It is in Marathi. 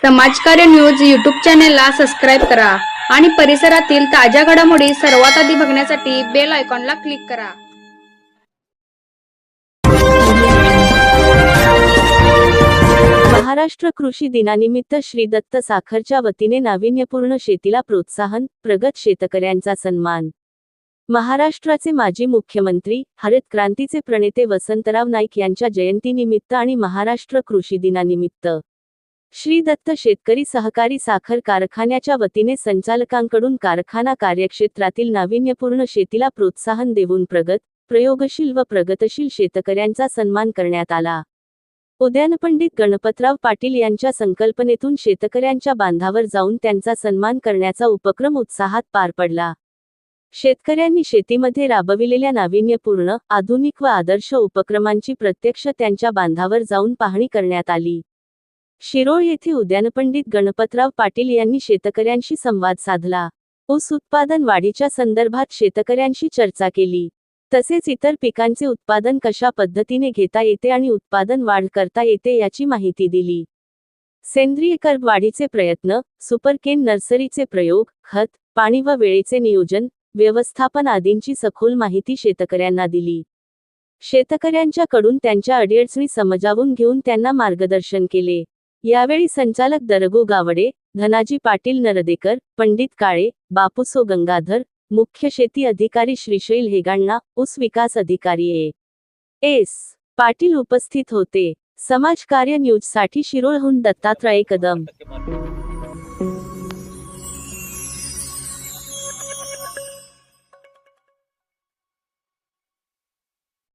समाजकार्य न्यूज यूट्यूब चॅनेलला सबस्क्राईब करा आणि परिसरातील ताज्या घडामोडी सर्वात आधी बघण्यासाठी बेल आयकॉनला क्लिक करा। महाराष्ट्र कृषी दिनानिमित्त श्री दत्त साखरच्या वतीने नाविन्यपूर्ण शेतीला प्रोत्साहन, प्रगत शेतकऱ्यांचा सन्मान। महाराष्ट्राचे माजी मुख्यमंत्री, हरित क्रांतीचे प्रणेते वसंतराव नाईक यांच्या जयंतीनिमित्त आणि महाराष्ट्र कृषी दिनानिमित्त श्री दत्त शेतकरी सहकारी साखर कारखान्याच्या वतीने संचालकांकडून कारखाना कार्यक्षेत्रातील नाविन्यपूर्ण शेतीला प्रोत्साहन देऊन प्रगत, प्रयोगशील व प्रगतशील शेतकऱ्यांचा सन्मान करण्यात आला। उद्यानपंडित गणपतराव पाटील यांच्या संकल्पनेतून शेतकऱ्यांच्या बांधावर जाऊन त्यांचा सन्मान करण्याचा उपक्रम उत्साहात पार पडला। शेतकऱ्यांनी शेतीमध्ये राबविलेल्या नाविन्यपूर्ण, आधुनिक व आदर्श उपक्रमांची प्रत्यक्ष त्यांच्या बांधावर जाऊन पाहणी करण्यात आली। शिरोळ येथे उद्यानपंडित गणपतराव पाटील यांनी शेतकऱ्यांशी संवाद साधला। ऊस उत्पादन वाढीच्या संदर्भात शेतकऱ्यांशी चर्चा केली। तसेच इतर पिकांचे उत्पादन कशा पद्धतीने घेता येते आणि उत्पादन वाढ करता येते याची माहिती दिली। सेंद्रिय कर्ब वाढीचे प्रयत्न, सुपरकेन नर्सरीचे प्रयोग, खत, पाणी व वेळेचे नियोजन, व्यवस्थापन आदींची सखोल माहिती शेतकऱ्यांना दिली। शेतकऱ्यांच्या कडून त्यांच्या अडीअडचणी समजावून घेऊन त्यांना मार्गदर्शन केले। यावेळी संचालक दरगो गावडे, धनाजी पाटील नरदेकर, पंडित काळे, बापूसो गंगाधर, मुख्य शेती अधिकारी श्रीशैल हेगाण्णा, ऊस विकास अधिकारी एस. पाटील उपस्थित होते। समाजकार्य न्यूजसाठी शिरोळहून दत्तात्रय कदम।